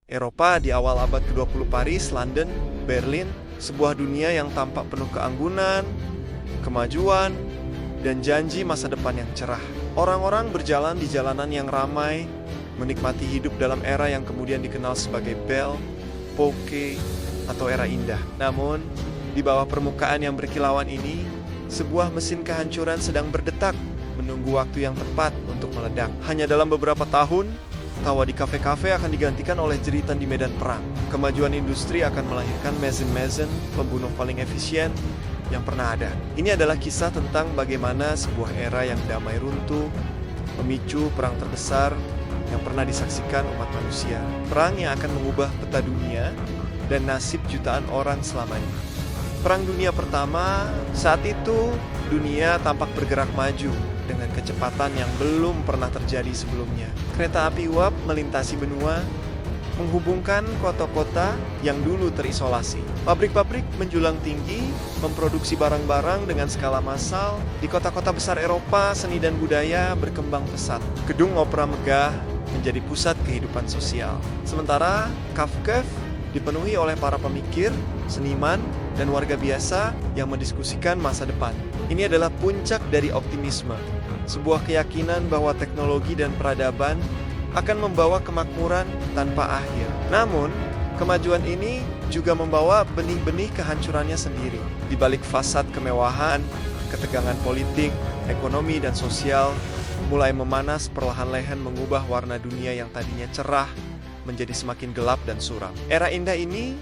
Eropa di awal abad ke-20, Paris, London, Berlin, sebuah dunia yang tampak penuh keanggunan, kemajuan, dan janji masa depan yang cerah. Orang-orang berjalan di jalanan yang ramai, menikmati hidup dalam era yang kemudian dikenal sebagai Belle Époque atau era indah. Namun, di bawah permukaan yang berkilauan ini, sebuah mesin kehancuran sedang berdetak, menunggu waktu yang tepat untuk meledak. Hanya dalam beberapa tahun, tawa di kafe-kafe akan digantikan oleh jeritan di medan perang. Kemajuan industri akan melahirkan mesin-mesin pembunuh paling efisien yang pernah ada. Ini adalah kisah tentang bagaimana sebuah era yang damai runtuh, memicu perang terbesar yang pernah disaksikan umat manusia. Perang yang akan mengubah peta dunia dan nasib jutaan orang selamanya. Perang Dunia Pertama, saat itu dunia tampak bergerak maju dengan kecepatan yang belum pernah terjadi sebelumnya. Kereta api uap melintasi benua, menghubungkan kota-kota yang dulu terisolasi. Pabrik-pabrik menjulang tinggi, memproduksi barang-barang dengan skala massal. Di kota-kota besar Eropa, seni dan budaya berkembang pesat. Gedung opera megah menjadi pusat kehidupan sosial. Sementara Kafka dipenuhi oleh para pemikir, seniman, dan warga biasa yang mendiskusikan masa depan. Ini adalah puncak dari optimisme, sebuah keyakinan bahwa teknologi dan peradaban akan membawa kemakmuran tanpa akhir. Namun, kemajuan ini juga membawa benih-benih kehancurannya sendiri. Di balik fasad kemewahan, ketegangan politik, ekonomi, dan sosial mulai memanas perlahan-lahan mengubah warna dunia yang tadinya cerah menjadi semakin gelap dan suram. Era indah ini,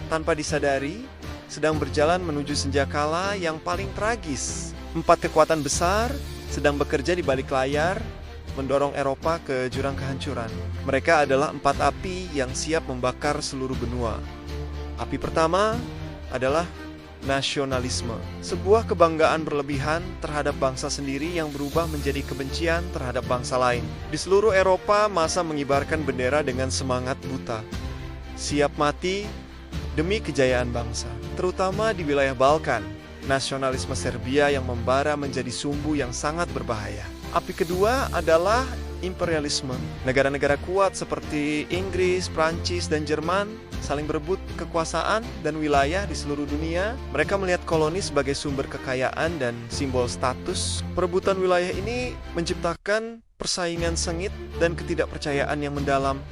tanpa disadari, sedang berjalan menuju senjakala yang paling tragis. 4 kekuatan besar sedang bekerja di balik layar, mendorong Eropa ke jurang kehancuran. Mereka adalah 4 api yang siap membakar seluruh benua. Api pertama adalah nasionalisme, sebuah kebanggaan berlebihan terhadap bangsa sendiri yang berubah menjadi kebencian terhadap bangsa lain. Di seluruh Eropa, massa mengibarkan bendera dengan semangat buta, siap mati demi kejayaan bangsa, terutama di wilayah Balkan. Nasionalisme Serbia yang membara menjadi sumbu yang sangat berbahaya. Api kedua adalah imperialisme. Negara-negara kuat seperti Inggris, Prancis, dan Jerman saling berebut kekuasaan dan wilayah di seluruh dunia. Mereka melihat koloni sebagai sumber kekayaan dan simbol status. Perebutan wilayah ini menciptakan persaingan sengit dan ketidakpercayaan yang mendalam.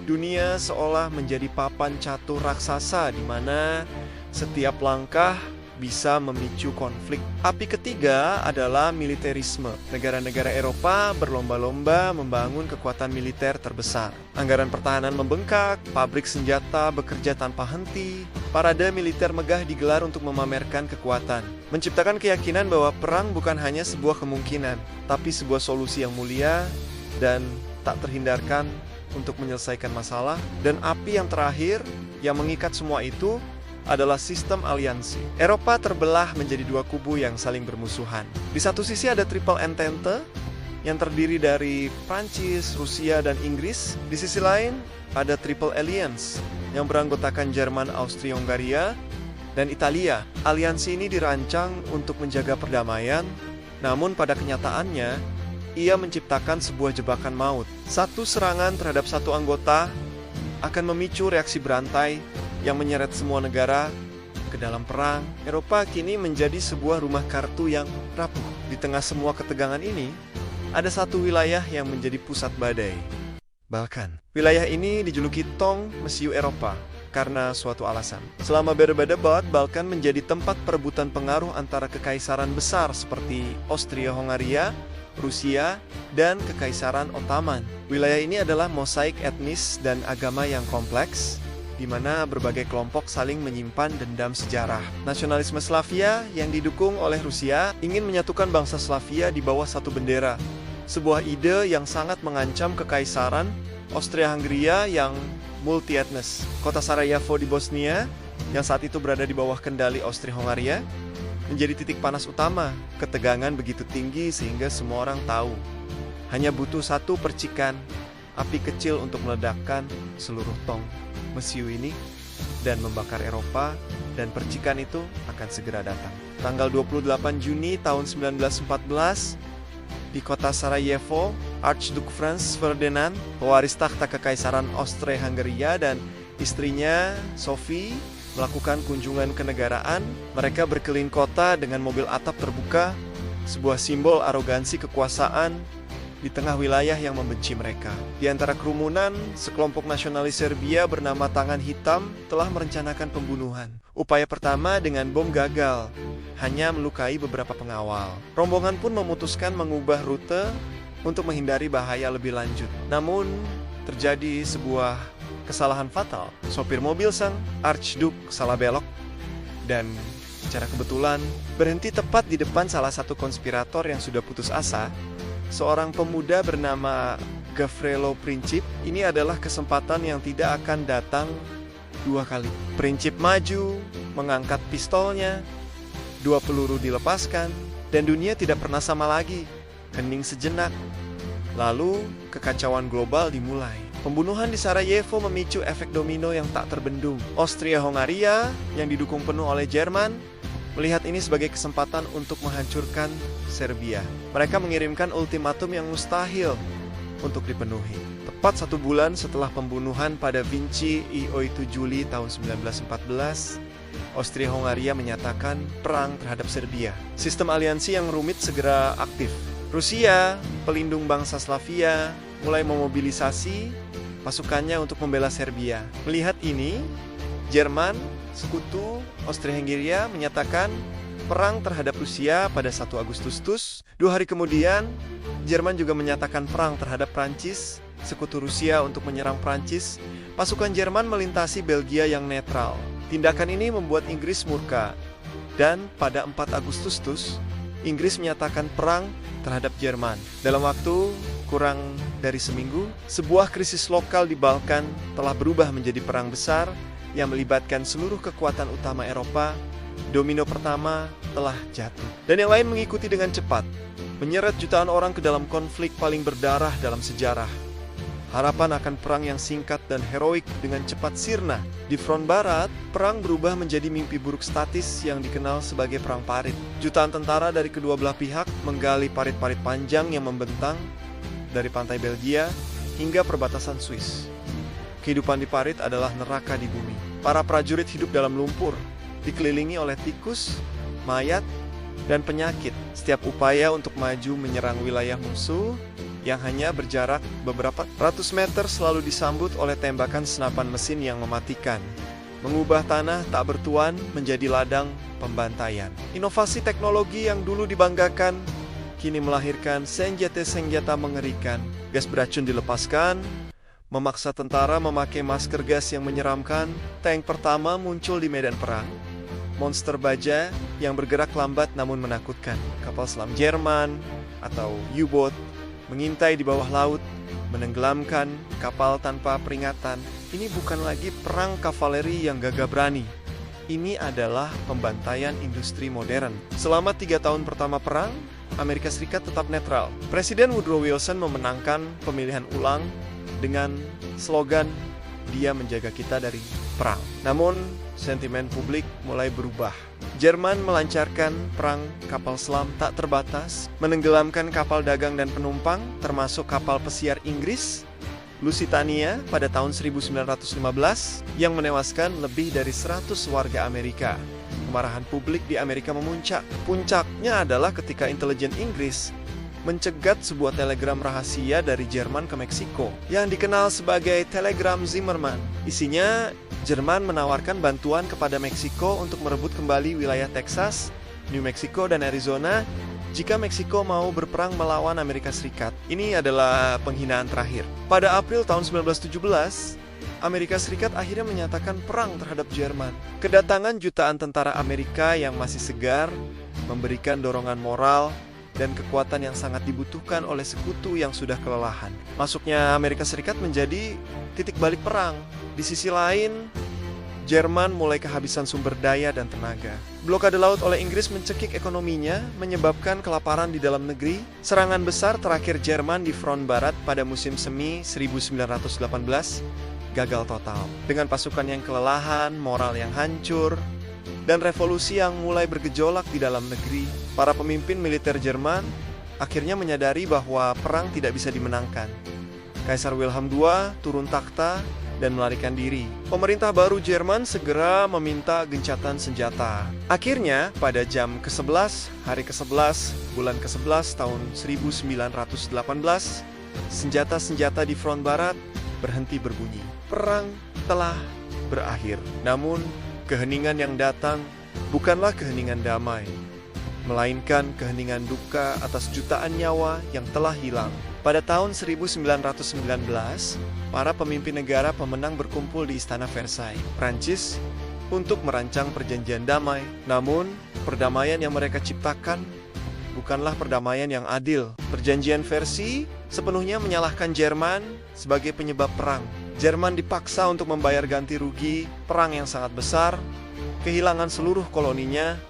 Dunia seolah menjadi papan catur raksasa di mana setiap langkah bisa memicu konflik. Api ketiga adalah militerisme. Negara-negara Eropa berlomba-lomba membangun kekuatan militer terbesar. Anggaran pertahanan membengkak, pabrik senjata bekerja tanpa henti, parade militer megah digelar untuk memamerkan kekuatan, menciptakan keyakinan bahwa perang bukan hanya sebuah kemungkinan, tapi sebuah solusi yang mulia dan tak terhindarkan untuk menyelesaikan masalah. Dan api yang terakhir yang mengikat semua itu adalah sistem aliansi. Eropa terbelah menjadi 2 kubu yang saling bermusuhan. Di satu sisi ada Triple Entente yang terdiri dari Prancis, Rusia, dan Inggris. Di sisi lain ada Triple Alliance yang beranggotakan Jerman, Austria-Hungaria, dan Italia. Aliansi ini dirancang untuk menjaga perdamaian, namun pada kenyataannya ia menciptakan sebuah jebakan maut. Satu serangan terhadap satu anggota akan memicu reaksi berantai yang menyeret semua negara ke dalam perang. Eropa kini menjadi sebuah rumah kartu yang rapuh. Di tengah semua ketegangan ini, ada satu wilayah yang menjadi pusat badai, Balkan. Wilayah ini dijuluki Tong Mesiu Eropa karena suatu alasan. Selama berabad-abad, Balkan menjadi tempat perebutan pengaruh antara kekaisaran besar seperti Austria-Hungaria, Rusia, dan Kekaisaran Ottoman. Wilayah ini adalah mosaik etnis dan agama yang kompleks, di mana berbagai kelompok saling menyimpan dendam sejarah. Nasionalisme Slavia yang didukung oleh Rusia ingin menyatukan bangsa Slavia di bawah satu bendera, sebuah ide yang sangat mengancam Kekaisaran Austria-Hungaria yang multi-etnis. Kota Sarajevo di Bosnia, yang saat itu berada di bawah kendali Austria-Hungaria, menjadi titik panas utama. Ketegangan begitu tinggi sehingga semua orang tahu hanya butuh satu percikan api kecil untuk meledakkan seluruh Tong Mesiu ini dan membakar Eropa, dan percikan itu akan segera datang. Tanggal 28 Juni tahun 1914, Di kota Sarajevo, Archduke Franz Ferdinand, pewaris takhta Kekaisaran Austria-Hungaria, dan istrinya Sophie melakukan kunjungan kenegaraan. Mereka berkeliling kota dengan mobil atap terbuka, sebuah simbol arogansi kekuasaan di tengah wilayah yang membenci mereka. Di antara kerumunan, sekelompok nasionalis Serbia bernama Tangan Hitam telah merencanakan pembunuhan. Upaya pertama dengan bom gagal, hanya melukai beberapa pengawal. Rombongan pun memutuskan mengubah rute untuk menghindari bahaya lebih lanjut. Namun, terjadi sebuah kesalahan fatal. Sopir mobil sang Archduke salah belok dan secara kebetulan berhenti tepat di depan salah satu konspirator yang sudah putus asa, seorang pemuda bernama Gavrilo Princip. Ini adalah kesempatan yang tidak akan datang dua kali. Princip maju, mengangkat pistolnya, 2 peluru dilepaskan, dan dunia tidak pernah sama lagi. Hening sejenak, lalu kekacauan global dimulai. Pembunuhan di Sarajevo memicu efek domino yang tak terbendung. Austria-Hungaria yang didukung penuh oleh Jerman melihat ini sebagai kesempatan untuk menghancurkan Serbia. Mereka mengirimkan ultimatum yang mustahil untuk dipenuhi. Tepat 1 bulan setelah pembunuhan pada Vinci Io 7 Juli tahun 1914, Austria-Hungaria menyatakan perang terhadap Serbia. Sistem aliansi yang rumit segera aktif. Rusia, pelindung bangsa Slavia, mulai memobilisasi pasukannya untuk membela Serbia. Melihat ini, Jerman, sekutu Austria-Hungaria menyatakan perang terhadap Rusia pada 1 Agustus. 2 hari kemudian, Jerman juga menyatakan perang terhadap Prancis, sekutu Rusia, untuk menyerang Prancis. Pasukan Jerman melintasi Belgia yang netral. Tindakan ini membuat Inggris murka. Dan pada 4 Agustus, Inggris menyatakan perang terhadap Jerman. Dalam waktu kurang dari seminggu, sebuah krisis lokal di Balkan telah berubah menjadi perang besar yang melibatkan seluruh kekuatan utama Eropa. Domino pertama telah jatuh, dan yang lain mengikuti dengan cepat, menyeret jutaan orang ke dalam konflik paling berdarah dalam sejarah. Harapan akan perang yang singkat dan heroik dengan cepat sirna. Di front barat, perang berubah menjadi mimpi buruk statis yang dikenal sebagai perang parit. Jutaan tentara dari kedua belah pihak menggali parit-parit panjang yang membentang dari pantai Belgia hingga perbatasan Swiss. Kehidupan di parit adalah neraka di bumi. Para prajurit hidup dalam lumpur, dikelilingi oleh tikus, mayat, dan penyakit. Setiap upaya untuk maju menyerang wilayah musuh yang hanya berjarak beberapa ratus meter selalu disambut oleh tembakan senapan mesin yang mematikan, mengubah tanah tak bertuan menjadi ladang pembantaian. Inovasi teknologi yang dulu dibanggakan kini melahirkan senjata-senjata mengerikan. Gas beracun dilepaskan, memaksa tentara memakai masker gas yang menyeramkan. Tank pertama muncul di medan perang. Monster baja yang bergerak lambat namun menakutkan. Kapal selam Jerman atau U-boat mengintai di bawah laut, menenggelamkan kapal tanpa peringatan. Ini bukan lagi perang kavaleri yang gagah berani. Ini adalah pembantaian industri modern. Selama 3 tahun pertama perang, Amerika Serikat tetap netral. Presiden Woodrow Wilson memenangkan pemilihan ulang dengan slogan, "Dia menjaga kita dari perang." Namun, sentimen publik mulai berubah. Jerman melancarkan perang kapal selam tak terbatas, menenggelamkan kapal dagang dan penumpang, termasuk kapal pesiar Inggris, Lusitania, pada tahun 1915, yang menewaskan lebih dari 100 warga Amerika. Kemarahan publik di Amerika memuncak. Puncaknya adalah ketika intelijen Inggris mencegat sebuah telegram rahasia dari Jerman ke Meksiko yang dikenal sebagai Telegram Zimmerman. Isinya, Jerman menawarkan bantuan kepada Meksiko untuk merebut kembali wilayah Texas, New Mexico, dan Arizona jika Meksiko mau berperang melawan Amerika Serikat. Ini adalah penghinaan terakhir. Pada April tahun 1917, Amerika Serikat akhirnya menyatakan perang terhadap Jerman. Kedatangan jutaan tentara Amerika yang masih segar memberikan dorongan moral dan kekuatan yang sangat dibutuhkan oleh sekutu yang sudah kelelahan. Masuknya Amerika Serikat menjadi titik balik perang. Di sisi lain, Jerman mulai kehabisan sumber daya dan tenaga. Blokade laut oleh Inggris mencekik ekonominya, menyebabkan kelaparan di dalam negeri. Serangan besar terakhir Jerman di front barat pada musim semi 1918 gagal total. Dengan pasukan yang kelelahan, moral yang hancur, dan revolusi yang mulai bergejolak di dalam negeri, para pemimpin militer Jerman akhirnya menyadari bahwa perang tidak bisa dimenangkan. Kaisar Wilhelm II turun takhta dan melarikan diri. Pemerintah baru Jerman segera meminta gencatan senjata. Akhirnya, pada jam ke-11, hari ke-11, bulan ke-11 tahun 1918, senjata-senjata di front barat berhenti berbunyi. Perang telah berakhir. Namun, keheningan yang datang bukanlah keheningan damai, melainkan keheningan duka atas jutaan nyawa yang telah hilang. Pada tahun 1919, para pemimpin negara pemenang berkumpul di Istana Versailles, Prancis, untuk merancang perjanjian damai. Namun, perdamaian yang mereka ciptakan bukanlah perdamaian yang adil. Perjanjian Versailles sepenuhnya menyalahkan Jerman sebagai penyebab perang. Jerman dipaksa untuk membayar ganti rugi perang yang sangat besar, kehilangan seluruh koloninya,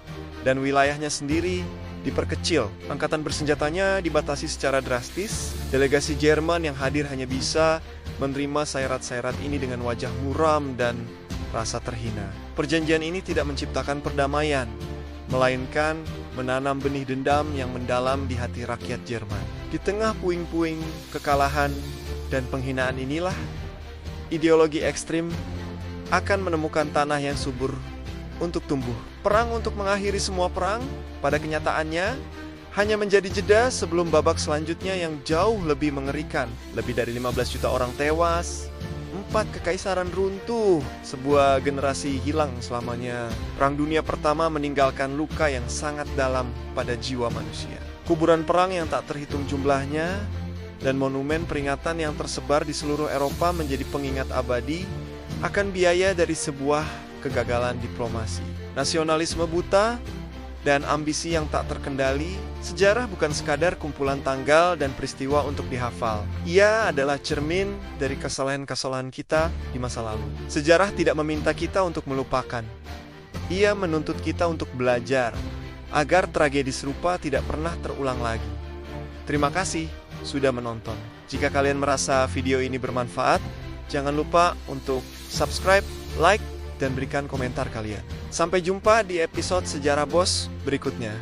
dan wilayahnya sendiri diperkecil. Angkatan bersenjatanya dibatasi secara drastis. Delegasi Jerman yang hadir hanya bisa menerima sayrat-sayrat ini dengan wajah muram dan rasa terhina. Perjanjian ini tidak menciptakan perdamaian, melainkan menanam benih dendam yang mendalam di hati rakyat Jerman. Di tengah puing-puing kekalahan dan penghinaan inilah, ideologi ekstrim akan menemukan tanah yang subur untuk tumbuh. Perang untuk mengakhiri semua perang, pada kenyataannya, hanya menjadi jeda sebelum babak selanjutnya yang jauh lebih mengerikan. Lebih dari 15 juta orang tewas, 4 kekaisaran runtuh, sebuah generasi hilang selamanya. Perang Dunia Pertama meninggalkan luka yang sangat dalam pada jiwa manusia. Kuburan perang yang tak terhitung jumlahnya, dan monumen peringatan yang tersebar di seluruh Eropa menjadi pengingat abadi akan biaya dari sebuah kegagalan diplomasi. Nasionalisme buta dan ambisi yang tak terkendali. Sejarah bukan sekadar kumpulan tanggal dan peristiwa untuk dihafal. Ia adalah cermin dari kesalahan-kesalahan kita di masa lalu. Sejarah tidak meminta kita untuk melupakan. Ia menuntut kita untuk belajar, agar tragedi serupa tidak pernah terulang lagi. Terima kasih sudah menonton. Jika kalian merasa video ini bermanfaat, jangan lupa untuk subscribe, like, dan berikan komentar kalian. Sampai jumpa di episode Sejarah Bos berikutnya.